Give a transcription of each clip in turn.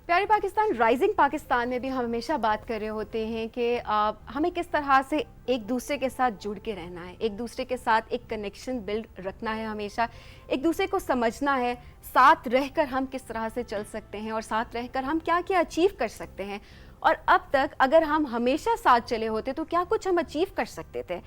پیارے پاکستان، رائزنگ پاکستان میں بھی ہم ہمیشہ بات کر رہے ہوتے ہیں کہ ہمیں کس طرح سے ایک دوسرے کے ساتھ جڑ کے رہنا ہے، ایک دوسرے کے ساتھ ایک کنیکشن بلڈ رکھنا ہے، ہمیشہ ایک دوسرے کو سمجھنا ہے، ساتھ رہ کر ہم کس طرح سے چل سکتے ہیں اور ساتھ رہ کر ہم کیا کیا اچیو کر سکتے ہیں، اور اب تک اگر ہم ہمیشہ ساتھ چلے ہوتے تو کیا کچھ ہم اچیو کر سکتے تھے.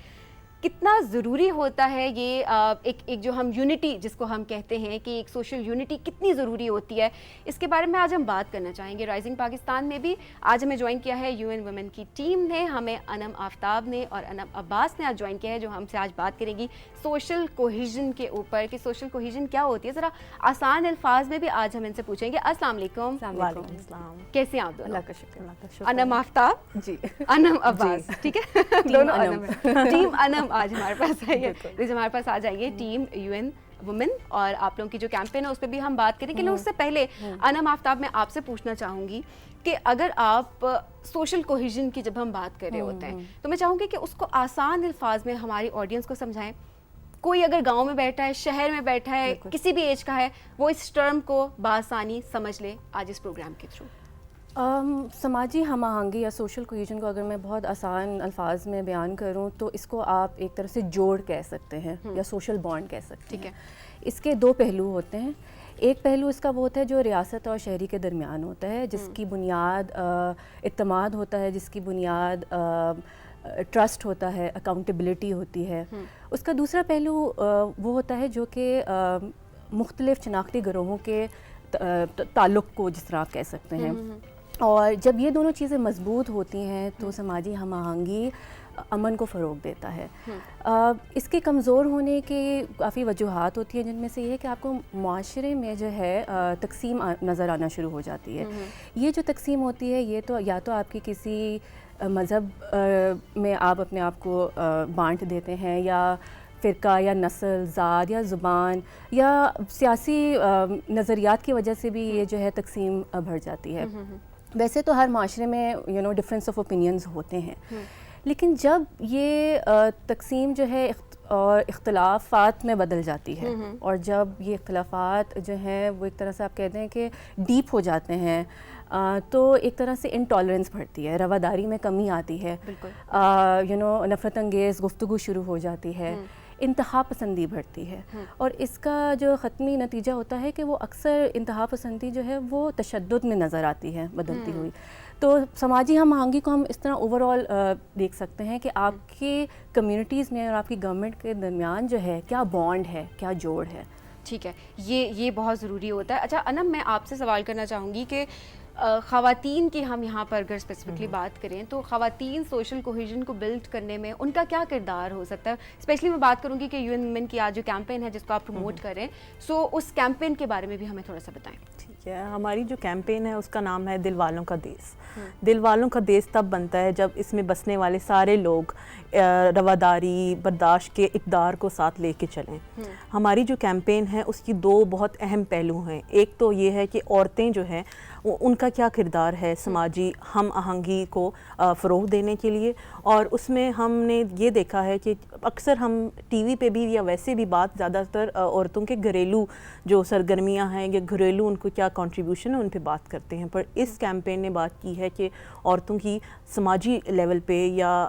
کتنا ضروری ہوتا ہے یہ ایک جو ہم یونٹی جس کو ہم کہتے ہیں کہ ایک سوشل یونٹی کتنی ضروری ہوتی ہے، اس کے بارے میں آج ہم بات کرنا چاہیں گے. رائزنگ پاکستان میں بھی آج ہمیں جوائن کیا ہے UN ویمن کی ٹیم نے، ہمیں انم آفتاب نے اور انم عباس نے آج جوائن کیا ہے، جو ہم سے آج بات کریں گی سوشل کوہیژن کے اوپر کہ سوشل کوہیژن کیا ہوتی ہے. ذرا آسان الفاظ میں بھی آج ہم ان سے پوچھیں گے. السلام علیکم. وعلیکم السلام. کیسے ہیں آپ دونوں؟ اللہ کا شکر. انم آفتاب جی، انم عباس. ٹھیک ہے، دونوں انم. ٹیم انم آج ہمارے پاس آئیے، ہمارے پاس آ جائیے ٹیم UN وومن، اور آپ لوگوں کی جو کیمپین ہے اس پہ بھی ہم بات کریں گے. لیکن اس سے پہلے انم آفتاب میں آپ سے پوچھنا چاہوں گی کہ اگر آپ سوشل کوہیژن کی جب ہم بات کر رہے ہوتے ہیں تو میں چاہوں گی کہ اس کو آسان الفاظ میں ہماری آڈینس کو سمجھائیں. کوئی اگر گاؤں میں بیٹھا ہے، شہر میں بیٹھا ہے، کسی بھی ایج کا ہے، وہ اس ٹرم کو بآسانی سمجھ لے آج اس پروگرام کے تھرو. سماجی ہم آہنگی یا سوشل کوہیژن کو اگر میں بہت آسان الفاظ میں بیان کروں تو اس کو آپ ایک طرح سے جوڑ کہہ سکتے ہیں یا سوشل بانڈ کہہ سکتے ہیں. اس کے دو پہلو ہوتے ہیں. ایک پہلو اس کا وہ ہوتا ہے جو ریاست اور شہری کے درمیان ہوتا ہے، جس کی بنیاد اعتماد ہوتا ہے، جس کی بنیاد ٹرسٹ ہوتا ہے، اکاؤنٹیبلٹی ہوتی ہے. اس کا دوسرا پہلو وہ ہوتا ہے جو کہ مختلف شناختی گروہوں کے تعلق کو جس طرح آپ کہہ سکتے ہیں. اور جب یہ دونوں چیزیں مضبوط ہوتی ہیں تو سماجی ہم آہنگی امن کو فروغ دیتا ہے. اس کے کمزور ہونے کی کافی وجوہات ہوتی ہیں، جن میں سے یہ ہے کہ آپ کو معاشرے میں جو ہے تقسیم نظر آنا شروع ہو جاتی ہے. یہ جو تقسیم ہوتی ہے یہ تو یا تو آپ کی کسی مذہب میں آپ اپنے آپ کو بانٹ دیتے ہیں، یا فرقہ یا نسل، ذات یا زبان یا سیاسی نظریات کی وجہ سے بھی یہ جو ہے تقسیم بڑھ جاتی ہے. ویسے تو ہر معاشرے میں ڈفرینس آف اوپینینز ہوتے ہیں، لیکن جب یہ تقسیم جو ہے اور اختلافات میں بدل جاتی ہے، اور جب یہ اختلافات جو ہیں وہ ایک طرح سے آپ کہتے ہیں کہ ڈیپ ہو جاتے ہیں، تو ایک طرح سے انٹالرنس بڑھتی ہے، رواداری میں کمی آتی ہے، نفرت انگیز گفتگو شروع ہو جاتی ہے، انتہا پسندی بڑھتی ہے. اور اس کا جو حتمی نتیجہ ہوتا ہے کہ وہ اکثر انتہا پسندی جو ہے وہ تشدد میں نظر آتی ہے بدلتی ہوئی. تو سماجی ہم آہنگی کو ہم اس طرح اوور آل دیکھ سکتے ہیں کہ آپ کی کمیونٹیز میں اور آپ کی گورنمنٹ کے درمیان جو ہے کیا بانڈ ہے، کیا جوڑ ہے. ٹھیک ہے، یہ بہت ضروری ہوتا ہے. اچھا انم، میں آپ سے سوال کرنا چاہوں گی کہ خواتین کی ہم یہاں پر اگر اسپیسیفکلی بات کریں تو خواتین سوشل کوہیژن کو بلڈ کرنے میں ان کا کیا کردار ہو سکتا ہے. اسپیشلی میں بات کروں گی کہ UN ویمن کی آج جو کیمپین ہے جس کو آپ پروموٹ کریں، سو اس کیمپین کے بارے میں بھی ہمیں تھوڑا سا بتائیں. ٹھیک ہے، ہماری جو کیمپین ہے اس کا نام ہے دل والوں کا دیس. دل والوں کا دیس تب بنتا ہے جب اس میں بسنے والے سارے لوگ رواداری، برداشت کے اقدار کو ساتھ لے کے چلیں. ہماری جو کیمپین ہے اس کی دو بہت اہم پہلو ہیں. ایک تو یہ ہے کہ عورتیں جو ہیں ان کا کیا کردار ہے سماجی ہم آہنگی کو فروغ دینے کے لیے. اور اس میں ہم نے یہ دیکھا ہے کہ اکثر ہم ٹی وی پہ بھی یا ویسے بھی بات زیادہ تر عورتوں کے گھریلو جو سرگرمیاں ہیں یا گھریلو ان کو کیا کنٹریبیوشن ہے ان پہ بات کرتے ہیں، پر اس کیمپین نے بات کی ہے کہ عورتوں کی سماجی لیول پہ یا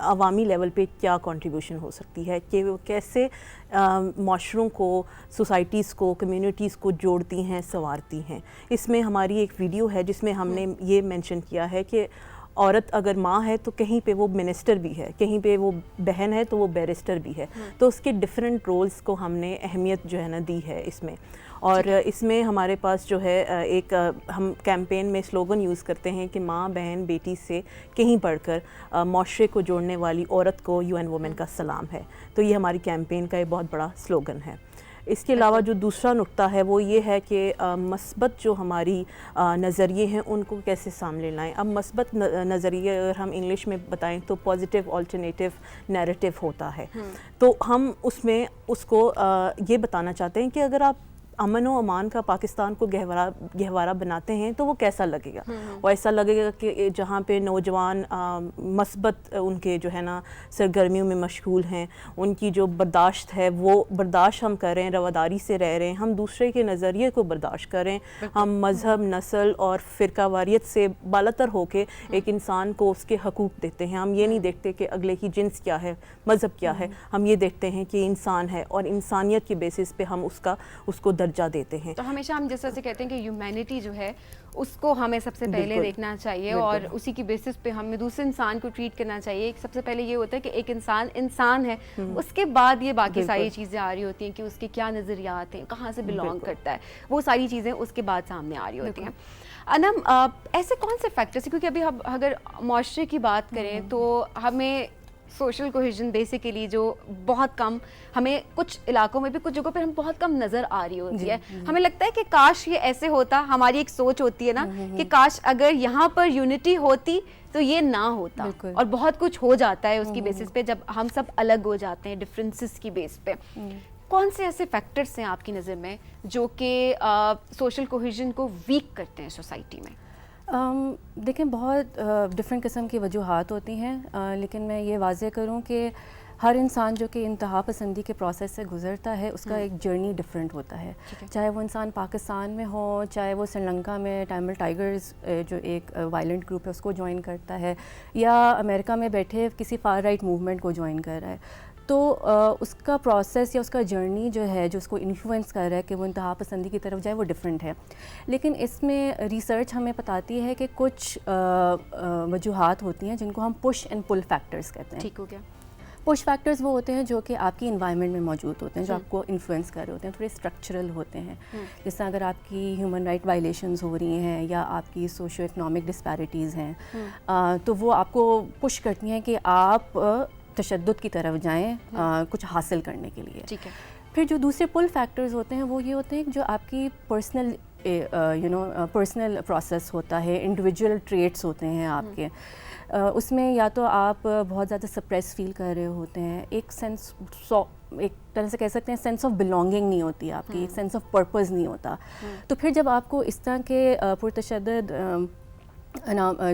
عوامی لیول پہ کیا کنٹریبیوشن ہو سکتی ہے، کہ وہ کیسے معاشروں کو، سوسائٹیز کو، کمیونٹیز کو جوڑتی ہیں، سنوارتی ہیں. اس میں ہماری ایک ویڈیو ہے جس میں ہم نے یہ مینشن کیا ہے کہ عورت اگر ماں ہے تو کہیں پہ وہ منسٹر بھی ہے، کہیں پہ وہ بہن ہے تو وہ بیرسٹر بھی ہے. تو اس کے ڈفرینٹ رولز کو ہم نے اہمیت جو ہے نا دی ہے اس میں. اور اس میں ہمارے پاس جو ہے ایک ہم کیمپین میں سلوگن یوز کرتے ہیں کہ ماں، بہن، بیٹی سے کہیں پڑھ کر معاشرے کو جوڑنے والی عورت کو UN وومن کا سلام ہے. تو یہ ہماری کیمپین کا ایک بہت بڑا سلوگن ہے. اس کے علاوہ جو دوسرا نقطہ ہے وہ یہ ہے کہ مثبت جو ہماری نظریے ہیں ان کو کیسے سامنے لائیں. اب مثبت نظریے اگر ہم انگلش میں بتائیں تو پازیٹیو آلٹرنیٹیو نیریٹیو ہوتا ہے. تو ہم اس میں اس کو یہ بتانا چاہتے ہیں کہ اگر آپ امن و امان کا پاکستان کو گہوارہ بناتے ہیں تو وہ کیسا لگے گا. اور ایسا لگے گا کہ جہاں پہ نوجوان مثبت ان کے جو ہے نا سرگرمیوں میں مشغول ہیں, ان کی جو برداشت ہے وہ برداشت ہم کریں, رواداری سے رہ رہے ہیں, ہم دوسرے کے نظریے کو برداشت کریں, ہم مذہب, نسل اور فرقہ واریت سے بالاتر ہو کے ایک انسان کو اس کے حقوق دیتے ہیں. ہم یہ نہیں دیکھتے کہ اگلے کی جنس کیا ہے, مذہب کیا ہے, ہم یہ دیکھتے ہیں کہ انسان ہے اور انسانیت کے بیسس پہ ہم اس کو درجہ دیتے ہیں. تو ہمیشہ ہم جس طرح سے کہتے ہیں کہ ہیومینٹی جو ہے اس کو ہمیں سب سے پہلے دیکھنا چاہیے اور اسی کی بیسس پہ ہمیں دوسرے انسان کو ٹریٹ کرنا چاہیے. سب سے پہلے یہ ہوتا ہے کہ ایک انسان ہے, اس کے بعد یہ باقی ساری چیزیں آ رہی ہوتی ہیں کہ اس کے کیا نظریات ہیں, کہاں سے بلانگ کرتا ہے, وہ ساری چیزیں اس کے بعد سامنے آ رہی ہوتی ہیں. انم, ایسے کون سے فیکٹرس ہیں, کیونکہ ابھی ہم اگر معاشرے کی بات کریں تو ہمیں سوشل کوہیژن بیسیکلی جو بہت کم, ہمیں کچھ علاقوں میں بھی کچھ جگہوں پر ہم بہت کم نظر آ رہی ہوتی ہے. ہمیں لگتا ہے کہ کاش یہ ایسے ہوتا, ہماری ایک سوچ ہوتی ہے نا کہ کاش اگر یہاں پر یونٹی ہوتی تو یہ نہ ہوتا, اور بہت کچھ ہو جاتا ہے اس کی بیسس پہ جب ہم سب الگ ہو جاتے ہیں ڈفرینسز کی بیس پہ. کون سے ایسے فیکٹرز ہیں آپ کی نظر میں جو کہ سوشل کوہیژن کو ویک کرتے ہیں سوسائٹی میں؟ دیکھیں, بہت ڈفرینٹ قسم کی وجوہات ہوتی ہیں, لیکن میں یہ واضح کروں کہ ہر انسان جو کہ انتہا پسندی کے پروسیس سے گزرتا ہے اس کا ایک جرنی ڈفرینٹ ہوتا ہے. چاہے وہ انسان پاکستان میں ہو, چاہے وہ سری لنکا میں ٹیمل ٹائیگرز جو ایک وائلنٹ گروپ ہے اس کو جوائن کرتا ہے, یا امریکہ میں بیٹھے کسی فار رائٹ موومنٹ کو جوائن کر رہا ہے, تو اس کا پروسیس یا اس کا جرنی جو ہے جو اس کو انفلوئنس کر رہا ہے کہ وہ انتہا پسندی کی طرف جائے وہ ڈفرینٹ ہے. لیکن اس میں ریسرچ ہمیں بتاتی ہے کہ کچھ وجوہات ہوتی ہیں جن کو ہم پش اینڈ پل فیکٹرز کہتے ہیں. ٹھیک ہو گیا. پش فیکٹرز وہ ہوتے ہیں جو کہ آپ کی انوائرمنٹ میں موجود ہوتے ہیں, جو آپ کو انفلوئنس کر رہے ہوتے ہیں, تھوڑے اسٹرکچرل ہوتے ہیں. جس طرح اگر آپ کی ہیومن رائٹ وائلیشنز ہو رہی ہیں یا آپ کی سوشو اکنامک ڈسپیرٹیز ہیں, تو وہ آپ کو پش کرتی ہیں کہ آپ تشدد کی طرف جائیں کچھ حاصل کرنے کے لیے. ٹھیک ہے. پھر جو دوسرے پل فیکٹرز ہوتے ہیں وہ یہ ہوتے ہیں جو آپ کی پرسنل پرسنل پروسیس ہوتا ہے, انڈیویجول ٹریٹس ہوتے ہیں آپ کے. اس میں یا تو آپ بہت زیادہ سپریس فیل کر رہے ہوتے ہیں, ایک سینس, ایک طرح سے کہہ سکتے ہیں سینس آف بلانگنگ نہیں ہوتی آپ کی, ایک سینس آف پرپز نہیں ہوتا. تو پھر جب آپ کو اس طرح کے پرتشدد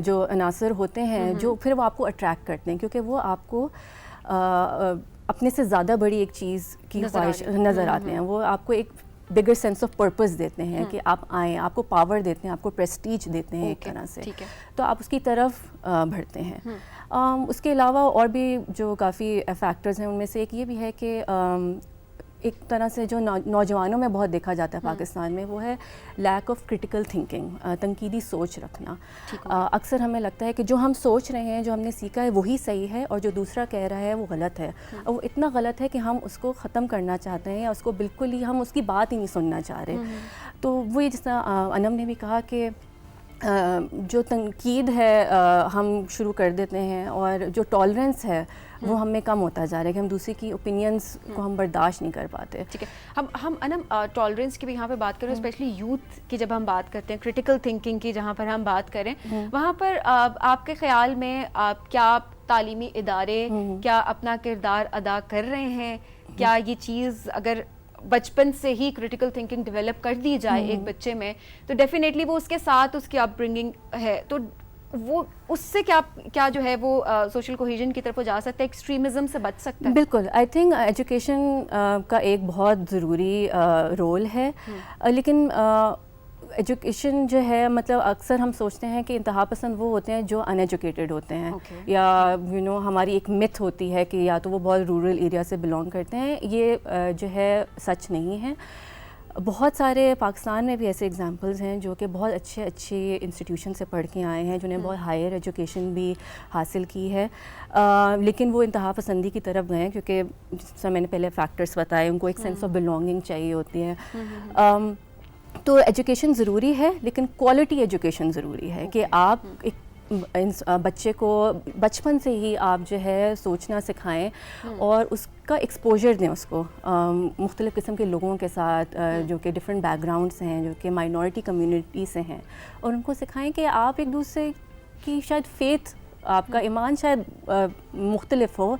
جو عناصر ہوتے ہیں جو پھر وہ آپ کو اٹریکٹ کرتے ہیں, کیونکہ وہ آپ کو اپنے سے زیادہ بڑی ایک چیز کی خواہش نظر آتے ہیں, وہ آپ کو ایک بگر سینس آف پرپز دیتے ہیں کہ آپ آئیں, آپ کو پاور دیتے ہیں, آپ کو پریسٹیج دیتے ہیں ایک طرح سے, تو آپ اس کی طرف بڑھتے ہیں. اس کے علاوہ اور بھی جو کافی فیکٹرز ہیں ان میں سے ایک یہ بھی ہے کہ ایک طرح سے جو نوجوانوں میں بہت دیکھا جاتا ہے پاکستان میں, وہ ہے لیک آف کرٹیکل تھنکنگ, تنقیدی سوچ رکھنا. اکثر ہمیں لگتا ہے کہ جو ہم سوچ رہے ہیں, جو ہم نے سیکھا ہے وہی صحیح ہے, اور جو دوسرا کہہ رہا ہے وہ غلط ہے. اور وہ اتنا غلط ہے کہ ہم اس کو ختم کرنا چاہتے ہیں, یا اس کو بالکل ہی ہم اس کی بات ہی نہیں سننا چاہ رہے. تو وہ جس طرح انم نے بھی کہا کہ جو تنقید ہے ہم شروع کر دیتے ہیں, اور جو ٹالرنس ہے وہ ہم میں کم ہوتا جا رہا ہے کہ ہم دوسرے کی اوپینینس کو ہم برداشت نہیں کر پاتے. ٹھیک ہے. ہم انم ٹالرنس کی بھی یہاں پہ بات کریں, اسپیشلی یوتھ کی جب ہم بات کرتے ہیں, کریٹیکل تھنکنگ کی جہاں پر ہم بات کریں, وہاں پر آپ کے خیال میں کیا تعلیمی ادارے کیا اپنا کردار ادا کر رہے ہیں؟ کیا یہ چیز اگر بچپن سے ہی کریٹیکل تھنکنگ ڈیولپ کر دی جائے ایک بچے میں, تو ڈیفینیٹلی وہ اس کے ساتھ اس کی اپ برنگنگ ہے, تو وہ اس سے کیا جو ہے وہ سوشل کوہیژن کی طرف جا سکتا ہے, ایکسٹریمزم سے بچ سکتا ہے؟ بالکل. آئی تھنک ایجوکیشن کا ایک بہت ضروری رول ہے, لیکن ایجوکیشن جو ہے مطلب اکثر ہم سوچتے ہیں کہ انتہا پسند وہ ہوتے ہیں جو ان ایجوکیٹڈ ہوتے ہیں, یا ہماری ایک متھ ہوتی ہے کہ یا تو وہ بہت رورل ایریا سے بلانگ کرتے ہیں. یہ جو ہے سچ نہیں ہے. بہت سارے پاکستان میں بھی ایسے اگزامپلز ہیں جو کہ بہت اچھے انسٹیٹیوشن سے پڑھ کے آئے ہیں, جنہیں بہت ہائر ایجوکیشن بھی حاصل کی ہے, لیکن وہ انتہا پسندی کی طرف گئے کیونکہ جس طرح میں نے پہلے فیکٹرز بتائے, ان کو ایک سینس آف بلانگنگ چاہیے ہوتی ہے. تو ایجوکیشن ضروری ہے, لیکن کوالٹی ایجوکیشن ضروری ہے کہ آپ ایک بچے کو بچپن سے ہی آپ جو ہے سوچنا سکھائیں, اور اس کا ایکسپوجر دیں اس کو مختلف قسم کے لوگوں کے ساتھ جو کہ ڈفرینٹ بیک گراؤنڈ سے ہیں, جو کہ مائنورٹی کمیونٹی سے ہیں, اور ان کو سکھائیں کہ آپ ایک دوسرے کی شاید فیتھ, آپ کا ایمان شاید مختلف ہو,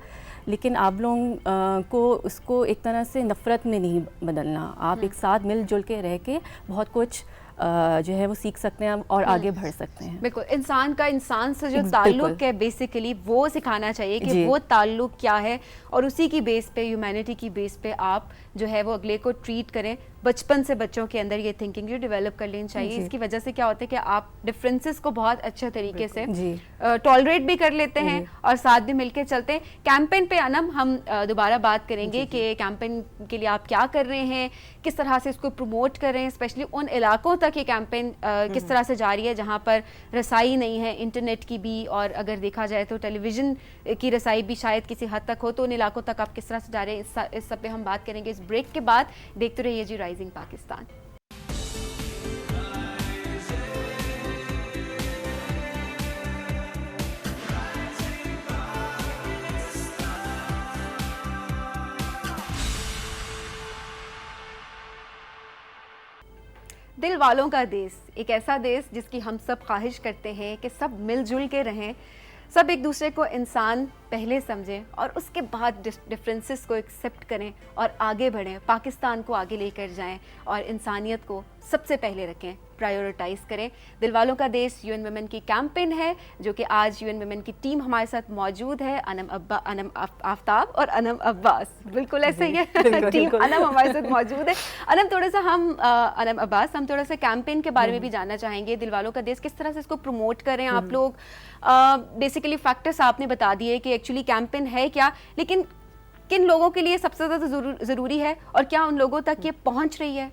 لیکن آپ لوگوں کو اس کو ایک طرح سے نفرت میں نہیں بدلنا. آپ ایک ساتھ مل جل کے رہ کے بہت کچھ جو ہے وہ سیکھ سکتے ہیں اور آگے بڑھ سکتے ہیں. بالکل, انسان کا انسان سے جو تعلق ہے بیسیکلی وہ سکھانا چاہیے کہ وہ تعلق کیا ہے, اور اسی کی بیس پہ, ہیومینٹی کی بیس پہ آپ جو ہے وہ اگلے کو ٹریٹ کریں. بچپن سے بچوں کے اندر یہ تھنکنگ جو ڈیولپ کر لینی چاہیے. اس کی وجہ سے کیا ہوتا ہے کہ آپ ڈفرینسز کو بہت اچھے طریقے سے ٹالریٹ بھی کر لیتے ہیں اور ساتھ بھی مل کے چلتے ہیں. کیمپین پہ انم ہم دوبارہ بات کریں گے کہ کیمپین کے لیے آپ کیا کر رہے ہیں, کس طرح سے اس کو پروموٹ کر رہے ہیں, اسپیشلی ان علاقوں تک یہ کیمپین کس طرح سے جاری ہے جہاں پر رسائی نہیں ہے انٹرنیٹ کی بھی, اور اگر دیکھا جائے تو ٹیلی ویژن کی رسائی بھی شاید کسی حد تک ہو, تو ان علاقوں تک آپ کس طرح سے جا رہے ہیں, اس سب پہ ہم بات کریں گے اس بریک کے بعد. دیکھتے رہیے جی رائزنگ پاکستان. دل والوں کا دیس, ایک ایسا دیس جس کی ہم سب خواہش کرتے ہیں کہ سب مل جل کے رہیں, سب ایک دوسرے کو انسان پہلے سمجھیں اور اس کے بعد ڈفرینسز کو ایکسیپٹ کریں اور آگے بڑھیں, پاکستان کو آگے لے کر جائیں اور انسانیت کو سب سے پہلے رکھیں, پرائیورٹائز کریں. دل والوں کا دیس یو این ویمن کی کیمپین ہے جو کہ آج یو این ویمن کی ٹیم ہمارے ساتھ موجود ہے, انم آفتاب اور انم عباس. بالکل ایسا ہی ہے, ٹیم انم ہمارے ساتھ موجود ہے. انم تھوڑا سا انم عباس ہم تھوڑا سا کیمپین کے بارے میں بھی جاننا چاہیں گے. دل والوں کا دیس کس طرح سے اس کو پروموٹ کریں آپ لوگ؟ بیسیکلی فیکٹرس آپ نے بتا دیے کہ ایکچولی کیمپین ہے کیا, لیکن کن لوگوں کے لیے سب سے زیادہ ضروری ہے اور کیا ان لوگوں تک یہ پہنچ رہی ہے؟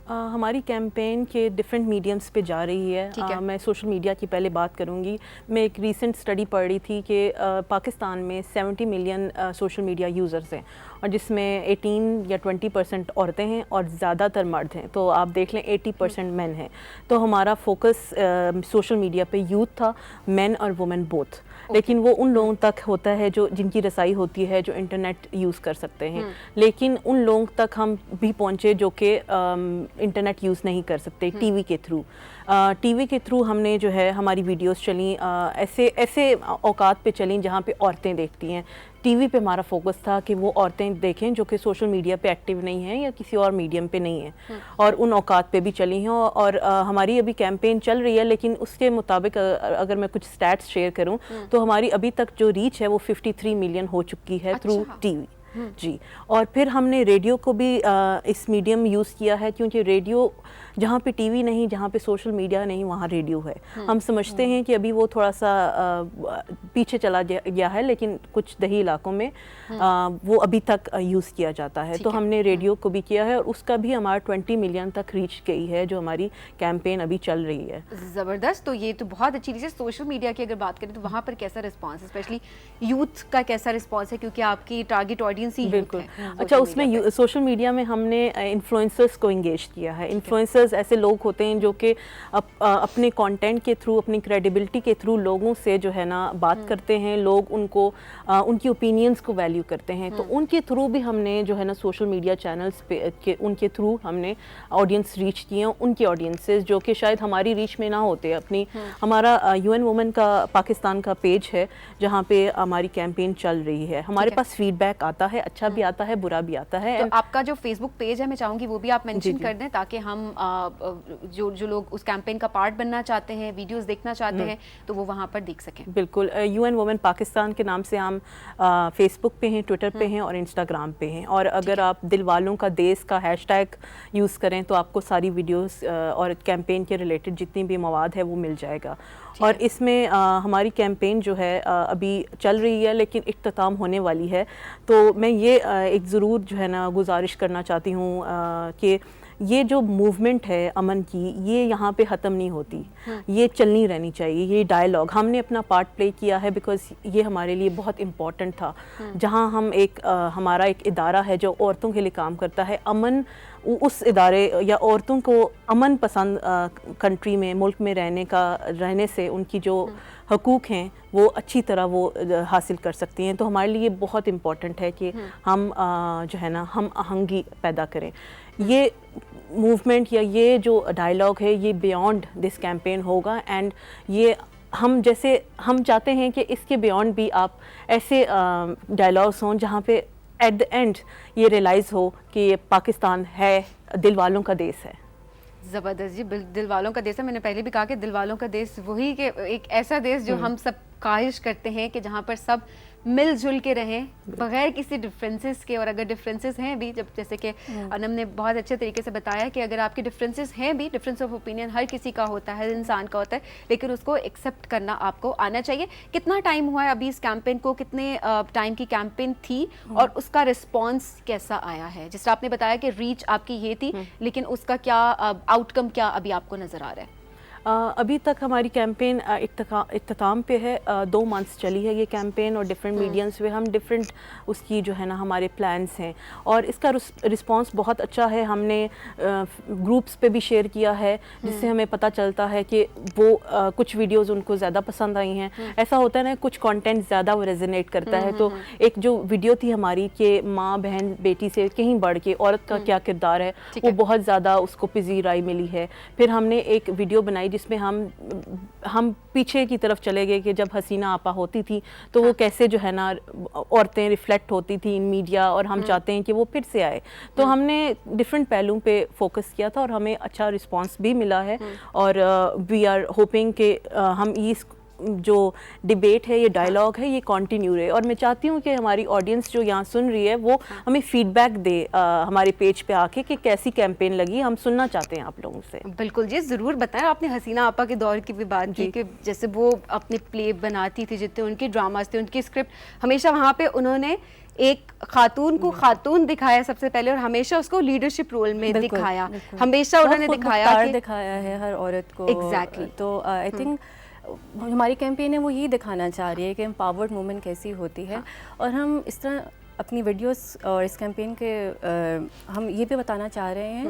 ہماری کیمپین کے ڈفرینٹ میڈیمز پہ جا رہی ہے. میں سوشل میڈیا کی پہلے بات کروں گی. میں ایک ریسنٹ اسٹڈی پڑھ رہی تھی کہ پاکستان میں 70 ملین سوشل میڈیا یوزرز ہیں, اور جس میں 18 یا 20% عورتیں ہیں اور زیادہ تر مرد ہیں. تو آپ دیکھ لیں 80% مین ہیں. تو ہمارا فوکس سوشل میڈیا پہ یوتھ تھا, مین اور وومن بوتھ. لیکن وہ ان لوگوں تک ہوتا ہے جو جن کی رسائی ہوتی ہے, جو انٹرنیٹ یوز کر سکتے ہیں. لیکن ان لوگوں تک ہم بھی پہنچے جو کہ انٹرنیٹ یوز نہیں کر سکتے. ٹی وی کے تھرو ہم نے جو ہے ہماری ویڈیوز چلیں, ایسے اوقات پہ چلیں جہاں پہ عورتیں دیکھتی ہیں. ٹی وی پہ ہمارا فوکس تھا کہ وہ عورتیں دیکھیں جو کہ سوشل میڈیا پہ ایکٹیو نہیں ہیں یا کسی اور میڈیم پہ نہیں ہیں, اور ان اوقات پہ بھی چلی ہیں. اور ہماری ابھی کیمپین چل رہی ہے, لیکن اس کے مطابق اگر میں کچھ سٹیٹس شیئر کروں تو ہماری ابھی تک جو ریچ ہے وہ 53 ملین ہو چکی ہے تھرو ٹی وی. جی, اور پھر ہم نے ریڈیو کو بھی اس میڈیم یوز کیا ہے, کیونکہ ریڈیو جہاں پہ ٹی وی نہیں, جہاں پہ سوشل میڈیا نہیں, وہاں ریڈیو ہے. ہم سمجھتے ہیں کہ ابھی وہ تھوڑا سا پیچھے چلا گیا ہے, لیکن کچھ دیہی علاقوں میں وہ ابھی تک یوز کیا جاتا ہے. تو ہم نے ریڈیو کو بھی کیا ہے, اور اس کا بھی ہمارا 20 ملین تک ریچ گئی ہے جو ہماری کیمپین ابھی چل رہی ہے. زبردست. تو یہ تو بہت اچھی چیز ہے. سوشل میڈیا کی اگر بات کریں تو وہاں پر کیسا رسپانس ہے, اسپیشلی یوتھ کا کیسا رسپانس ہے, کیونکہ آپ کی ٹارگیٹ آڈینس ہی بالکل. اچھا, اس میں سوشل میڈیا میں ہم نے انفلوئنسرز کو انگیج کیا ہے. انفلوئنسرز ایسے لوگ ہوتے ہیں جو کہ اپنے کانٹینٹ کے تھرو, اپنی کریڈیبلٹی کے تھرو لوگوں سے جو ہے نا بات کرتے ہیں. لوگ ان کو ان کی اوپینینز کو ویلیو کرتے ہیں. تو ان کے تھرو بھی ہم نے جو ہے نا سوشل میڈیا چینلز پہ ان کے تھرو ہم نے آڈینس ریچ کیے ہیں. ان کی آڈینسز جو کہ شاید ہماری ریچ میں نہ ہوتے. اپنی ہمارا یو این وومن کا پاکستان کا پیج ہے جہاں پہ ہماری کیمپین چل رہی ہے. ہمارے پاس فیڈ بیک آتا ہے, اچھا بھی آتا ہے, برا بھی آتا ہے. تو آپ کا جو فیس بک پیج ہے میں چاہوں گی وہ بھی آپ مینشن کر دیں, تاکہ ہم جو لوگ اس کیمپین کا پارٹ بننا چاہتے ہیں, ویڈیوز دیکھنا چاہتے ہیں, تو وہ وہاں پر دیکھ سکیں. بالکل. یو این وومن پاکستان کے نام سے ہم فیس بک پہ ہیں, ٹویٹر پہ ہیں اور انسٹاگرام پہ ہیں. اور اگر آپ دل والوں کا دیس کا ہیش ٹیگ یوز کریں تو آپ کو ساری ویڈیوز اور کیمپین کے ریلیٹڈ جتنی بھی مواد ہے وہ مل جائے گا. اور اس میں ہماری کیمپین جو ہے ابھی چل رہی ہے, لیکن اختتام ہونے والی ہے. تو میں یہ ایک ضرور جو ہے نا گزارش کرنا چاہتی ہوں کہ یہ جو موومنٹ ہے امن کی, یہ یہاں پہ ختم نہیں ہوتی, یہ چلنی رہنی چاہیے. یہ ڈائیلاگ ہم نے اپنا پارٹ پلے کیا ہے, بیکاز یہ ہمارے لیے بہت امپورٹنٹ تھا. جہاں ہم ہمارا ایک ادارہ ہے جو عورتوں کے لیے کام کرتا ہے, امن, اس ادارے یا عورتوں کو امن پسند کنٹری میں, ملک میں رہنے سے ان کی جو حقوق ہیں وہ اچھی طرح وہ حاصل کر سکتی ہیں. تو ہمارے لیے بہت امپورٹنٹ ہے کہ ہم جو ہے نا ہم آہنگی پیدا کریں. یہ موومنٹ یا یہ جو ڈائیلاگ ہے یہ بیانڈ دس کیمپین ہوگا, اینڈ یہ ہم جیسے ہم چاہتے ہیں کہ اس کے بیونڈ بھی آپ ایسے ڈائلاگس ہوں جہاں پہ ایٹ دا اینڈ یہ ریئلائز ہو کہ یہ پاکستان ہے دل والوں کا دیس ہے. زبردست جی. دل والوں کا دیس ہے. میں نے پہلے بھی کہا کہ دل والوں کا دیس وہی کہ ایک ایسا دیس جو ہم سب خواہش کرتے ہیں کہ جہاں پر سب مل جل کے رہیں بغیر کسی ڈفرینسز کے. اور اگر ڈفرینسز ہیں بھی, جب جیسے کہ انم نے بہت اچھے طریقے سے بتایا کہ اگر آپ کے ڈفرینسز ہیں بھی, ڈفرینس آف اوپینین ہر کسی کا ہوتا ہے, ہر انسان کا ہوتا ہے, لیکن اس کو ایکسیپٹ کرنا آپ کو آنا چاہیے. کتنا ٹائم ہوا ہے ابھی اس کیمپین کو, کتنے ٹائم کی کیمپین تھی اور اس کا رسپانس کیسا آیا ہے؟ جس طرح آپ نے بتایا کہ ریچ آپ کی یہ تھی, لیکن اس کا کیا آؤٹ کم کیا ابھی آپ کو نظر آ رہا ہے؟ ابھی تک ہماری کیمپین اختتام پہ ہے. 2 months چلی ہے یہ کیمپین, اور ڈفرینٹ میڈیمس پہ ہم ڈفرینٹ اس کی جو ہے نا ہمارے پلانس ہیں, اور اس کا رسپانس بہت اچھا ہے. ہم نے گروپس پہ بھی شیئر کیا ہے جس سے ہمیں پتہ چلتا ہے کہ وہ کچھ ویڈیوز ان کو زیادہ پسند آئی ہیں. ایسا ہوتا ہے نا, کچھ کانٹینٹ زیادہ وہ ریزونیٹ کرتا ہے. تو ایک جو ویڈیو تھی ہماری کہ ماں بہن بیٹی سے کہیں بڑھ کے عورت کا کیا کردار ہے, وہ بہت زیادہ اس کو پذیر آئی ملی ہے. پھر ہم نے ایک ویڈیو بنائی جس میں ہم پیچھے کی طرف چلے گئے کہ جب حسینہ آپا ہوتی تھی تو وہ کیسے جو ہے نا عورتیں ریفلیکٹ ہوتی تھیں ان میڈیا, اور ہم چاہتے ہیں کہ وہ پھر سے آئے. تو ہم نے ڈفرینٹ پہلوؤں پہ فوکس کیا تھا اور ہمیں اچھا رسپانس بھی ملا ہے. اور وی آر ہوپنگ کہ ہم اس جو ڈیبیٹ ہے, یہ ڈائلاگ ہے, یہ کنٹینیو رہے. اور میں چاہتی ہوں کہ ہماری آڈینس جو یہاں سن رہی ہے وہ ہمیں فیڈ بیک دے ہمارے پیج پہ آ کے کہ کیسی کیمپین لگی. ہم سننا چاہتے ہیں آپ لوگوں سے. بالکل جی, ضرور بتائیں. آپ نے حسینہ آپا کے دور کی بھی بات کی کہ جیسے وہ اپنے پلے بناتی تھی, جتنے ان کے ڈراماز تھے, ان کی اسکرپٹ ہمیشہ وہاں پہ انہوں نے ایک خاتون کو خاتون دکھایا سب سے پہلے, اور ہمیشہ اس کو لیڈرشپ رول میں دکھایا. ہمیشہ انہوں نے دکھایا ہے ہر عورت کو. ایگزیکٹلی. تو آئی تھنک ہماری کیمپین ہے وہ یہی دکھانا چاہ رہی ہے کہ امپاورڈ وومن کیسی ہوتی ہے. اور ہم اس طرح اپنی ویڈیوز اور اس کیمپین کے ہم یہ بھی بتانا چاہ رہے ہیں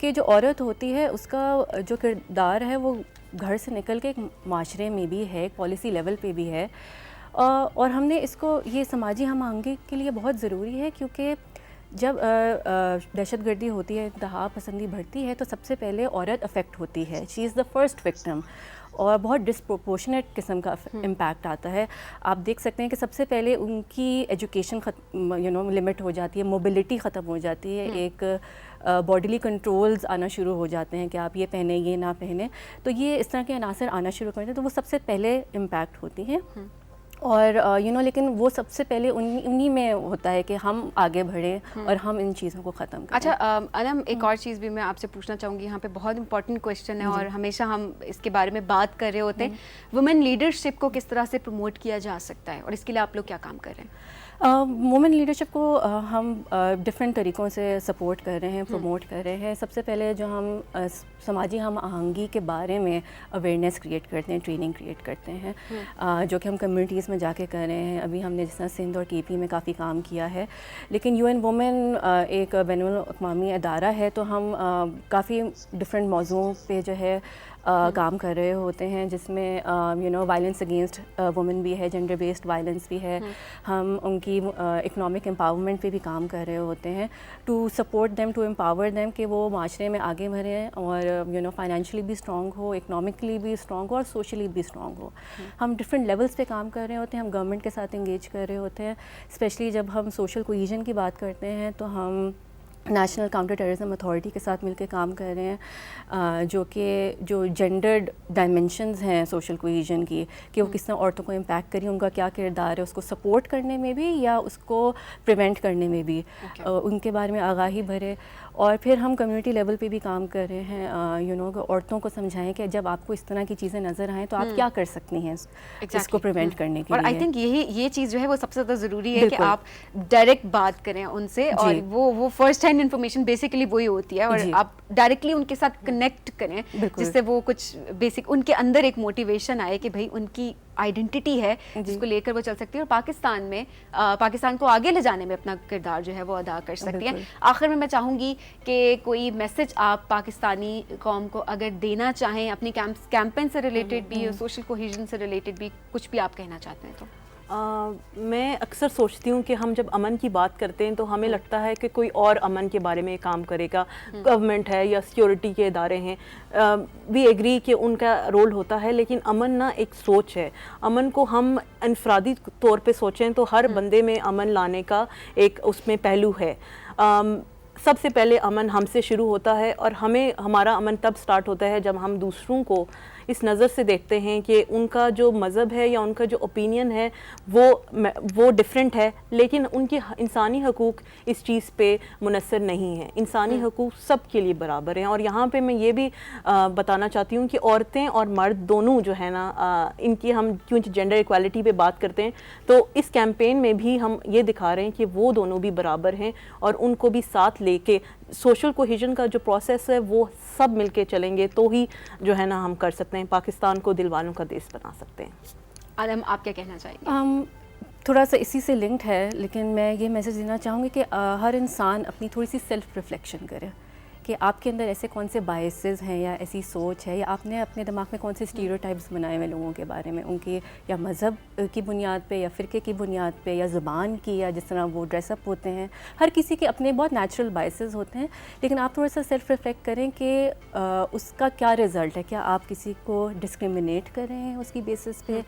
کہ جو عورت ہوتی ہے اس کا جو کردار ہے وہ گھر سے نکل کے ایک معاشرے میں بھی ہے, ایک پالیسی لیول پہ بھی ہے. اور ہم نے اس کو, یہ سماجی ہم آہنگی کے لیے بہت ضروری ہے, کیونکہ جب دہشت گردی ہوتی ہے, انتہا پسندی بڑھتی ہے, تو سب سے پہلے عورت افیکٹ ہوتی ہے. شی از دا فرسٹ وکٹم, اور بہت ڈسپروپورشنیٹ قسم کا امپیکٹ آتا ہے. آپ دیکھ سکتے ہیں کہ سب سے پہلے ان کی ایجوکیشن لمٹ ہو جاتی ہے, موبلٹی ختم ہو جاتی ہے, ایک باڈیلی کنٹرولز آنا شروع ہو جاتے ہیں کہ آپ یہ پہنیں یہ نہ پہنیں. تو یہ اس طرح کے عناصر آنا شروع کرتے ہیں, تو وہ سب سے پہلے امپیکٹ ہوتی ہیں. اور لیکن وہ سب سے پہلے انہی میں ہوتا ہے کہ ہم آگے بڑھیں اور ہم ان چیزوں کو ختم کریں. اچھا انم, ایک اور چیز بھی میں آپ سے پوچھنا چاہوں گی, یہاں پہ بہت امپورٹنٹ کویشچن ہے اور ہمیشہ ہم اس کے بارے میں بات کر رہے ہوتے ہیں. وومن لیڈرشپ کو کس طرح سے پروموٹ کیا جا سکتا ہے, اور اس کے لیے آپ لوگ کیا کام کر رہے ہیں؟ وومن لیڈرشپ کو ہم ڈفرینٹ طریقوں سے سپورٹ کر رہے ہیں, پروموٹ کر رہے ہیں. سب سے پہلے جو ہم سماجی ہم آہنگی کے بارے میں اویئرنیس کریٹ کرتے ہیں, ٹریننگ کریٹ کرتے ہیں, جو کہ ہم کمیونٹیز میں جا کے کر رہے ہیں. ابھی ہم نے جس طرح سندھ اور کے پی میں کافی کام کیا ہے, لیکن UN وومن ایک بین الاقوامی ادارہ ہے, تو ہم کافی ڈفرینٹ موضوعوں پہ جو ہے کام کر رہے ہوتے ہیں, جس میں وائلنس اگینسٹ وومن بھی ہے, جینڈر بیسڈ وائلنس بھی ہے. ہم ان کی اکنامک امپاورمنٹ پہ بھی کام کر رہے ہوتے ہیں, to support them, to empower them, کہ وہ معاشرے میں آگے بڑھیں اور فائنینشلی بھی اسٹرانگ ہو, اکنامکلی بھی اسٹرانگ ہو, اور سوشلی بھی اسٹرانگ ہو. ہم ڈفرینٹ لیولس پہ کام کر رہے ہوتے ہیں. ہم گورنمنٹ کے ساتھ انگیج کر رہے ہوتے ہیں, اسپیشلی جب ہم سوشل کوہیژن کی بات کرتے ہیں تو ہم نیشنل کاؤنٹر ٹیررزم اتھارٹی کے ساتھ مل کے کام کر رہے ہیں, جو جینڈرڈ ڈائمینشنز ہیں سوشل کوہیژن کی, کہ وہ کس طرح عورتوں کو امپیکٹ کری, ان کا کیا کردار ہے اس کو سپورٹ کرنے میں بھی یا اس کو پریونٹ کرنے میں بھی, ان کے بارے میں آگاہی بھرے. اور پھر ہم کمیونٹی لیول پہ بھی کام کر رہے ہیں, عورتوں کو سمجھائیں کہ جب آپ کو اس طرح کی چیزیں نظر آئیں تو آپ کیا کر سکتی ہیں اس کو پریونٹ کرنے کے لیے. اور آئی تھنک یہ چیز جو ہے وہ سب سے زیادہ ضروری ہے کہ آپ ڈائریکٹ بات کریں ان سے, اور وہ فرسٹ ہینڈ انفارمیشن بیسیکلی وہی ہوتی ہے, اور آپ ڈائریکٹلی ان کے ساتھ کنیکٹ کریں, جس سے وہ کچھ بیسک ان کے اندر ایک موٹیویشن آئے کہ بھائی ان کی آئیڈینٹی ہے جس کو لے کر وہ چل سکتی ہے, اور پاکستان کو آگے لے جانے میں اپنا کردار جو ہے وہ ادا کر سکتی ہیں. آخر میں چاہوں گی کہ کوئی میسج آپ پاکستانی قوم کو اگر دینا چاہیں, اپنی کیمپین سے ریلیٹڈ بھی, سوشل کوہیژن سے ریلیٹڈ بھی, کچھ بھی آپ کہنا چاہتے ہیں تو. میں اکثر سوچتی ہوں کہ ہم جب امن کی بات کرتے ہیں تو ہمیں لگتا ہے کہ کوئی اور امن کے بارے میں کام کرے گا، گورنمنٹ ہے یا سیکیورٹی کے ادارے ہیں، وی ایگری کہ ان کا رول ہوتا ہے، لیکن امن نا ایک سوچ ہے. امن کو ہم انفرادی طور پہ سوچیں تو ہر بندے میں امن لانے کا ایک اس میں پہلو ہے. سب سے پہلے امن ہم سے شروع ہوتا ہے، اور ہمارا امن تب سٹارٹ ہوتا ہے جب ہم دوسروں کو اس نظر سے دیکھتے ہیں کہ ان کا جو مذہب ہے یا ان کا جو اوپینین ہے وہ ڈیفرنٹ ہے، لیکن ان کی انسانی حقوق اس چیز پہ منحصر نہیں ہیں. انسانی حقوق سب کے لیے برابر ہیں. اور یہاں پہ میں یہ بھی بتانا چاہتی ہوں کہ عورتیں اور مرد دونوں جو ہے نا، ان کی ہم کیونکہ جینڈر ایکوالٹی پہ بات کرتے ہیں تو اس کیمپین میں بھی ہم یہ دکھا رہے ہیں کہ وہ دونوں بھی برابر ہیں، اور ان کو بھی ساتھ لے کے سوشل کوہیژن کا جو پروسیس ہے وہ سب مل کے چلیں گے تو ہی جو ہے نا ہم کر سکتے ہیں، پاکستان کو دل والوں کا دیس بنا سکتے ہیں. عالم آپ کیا کہنا چاہیں گے؟ تھوڑا سا اسی سے لنکڈ ہے، لیکن میں یہ میسیج دینا چاہوں گی کہ ہر انسان اپنی تھوڑی سی سیلف ریفلیکشن کرے کہ آپ کے اندر ایسے کون سے بائسز ہیں یا ایسی سوچ ہے، یا آپ نے اپنے دماغ میں کون سے اسٹیریوٹائپس بنائے ہوئے لوگوں کے بارے میں، ان کی یا مذہب کی بنیاد پہ یا فرقے کی بنیاد پہ یا زبان کی، یا جس طرح وہ ڈریس اپ ہوتے ہیں. ہر کسی کے اپنے بہت نیچرل بائسز ہوتے ہیں، لیکن آپ تھوڑا سا سیلف ریفلیکٹ کریں کہ اس کا کیا رزلٹ ہے. کیا آپ کسی کو ڈسکریمنیٹ کر رہے ہیں اس کی بیسس پہ،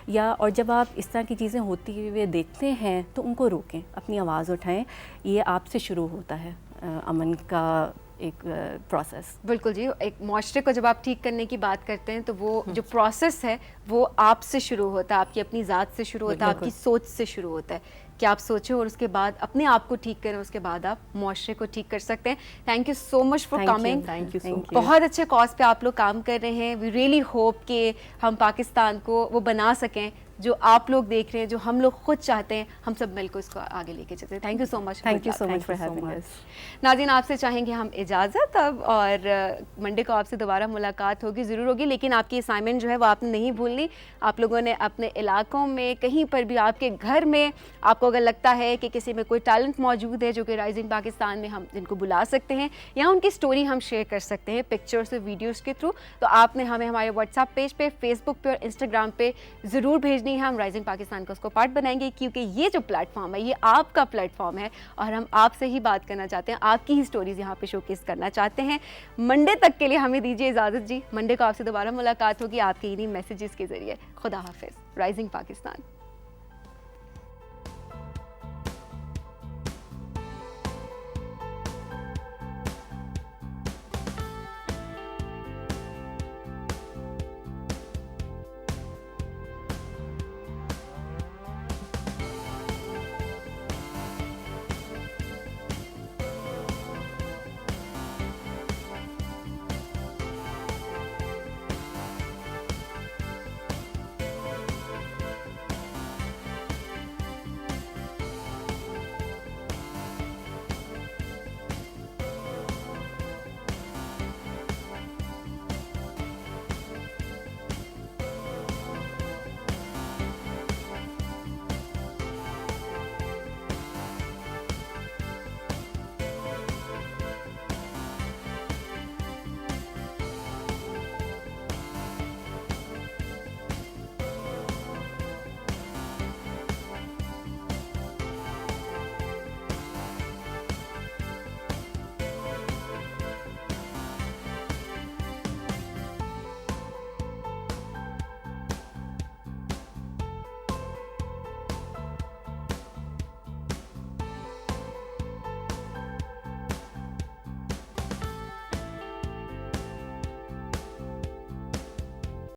یا اور جب آپ اس طرح کی چیزیں ہوتی ہوئے دیکھتے ہیں تو ان کو روکیں، اپنی آواز اٹھائیں. یہ آپ سے شروع ہوتا ہے امن کا ایک پروسیس. بالکل جی. ایک معاشرے کو جب آپ ٹھیک کرنے کی بات کرتے ہیں تو وہ جو پروسیس ہے وہ آپ سے شروع ہوتا ہے، آپ کی اپنی ذات سے شروع ہوتا ہے، آپ کی سوچ سے شروع ہوتا ہے کہ آپ سوچیں اور اس کے بعد اپنے آپ کو ٹھیک کریں، اس کے بعد آپ معاشرے کو ٹھیک کر سکتے ہیں. Thank you so much for coming. بہت اچھے کاز پہ آپ لوگ کام کر رہے ہیں. وی ریئلی ہوپ کہ ہم پاکستان کو وہ بنا سکیں جو آپ لوگ دیکھ رہے ہیں، جو ہم لوگ خود چاہتے ہیں. ہم سب مل کر اس کو آگے لے کے چلتے ہیں. Thank you so much. Thank you so much for having us. ناظرین، آپ سے چاہیں گے ہم اجازت اب، اور منڈے کو آپ سے دوبارہ ملاقات ہوگی، ضرور ہوگی، لیکن آپ کی اسائنمنٹ جو ہے وہ آپ نے نہیں بھولنی. آپ لوگوں نے اپنے علاقوں میں کہیں پر بھی، آپ کے گھر میں آپ کو اگر لگتا ہے کہ کسی میں کوئی ٹیلنٹ موجود ہے جو کہ رائزنگ پاکستان میں ہم جن کو بلا سکتے ہیں یا ان کی سٹوری ہم شیئر کر سکتے ہیں پکچرس اور ویڈیوز کے تھرو، تو آپ نے ہمیں ہمارے واٹس ایپ پیج پہ، فیس بک پہ اور انسٹاگرام پہ ضرور بھیجنی ہے. ہم رائزنگ پاکستان کو اس کو پارٹ بنائیں گے، کیونکہ یہ جو پلیٹ فارم ہے یہ آپ کا پلیٹ فارم ہے، اور ہم آپ سے ہی بات کرنا چاہتے ہیں، آپ کی ہی سٹوریز یہاں پہ شوکیس کرنا چاہتے ہیں. منڈے تک کے لیے ہمیں دیجیے اجازت جی. منڈے کو آپ سے دوبارہ ملاقات ہوگی آپ کے انہی میسیجز کے ذریعے. خدا حافظ. رائزنگ پاکستان.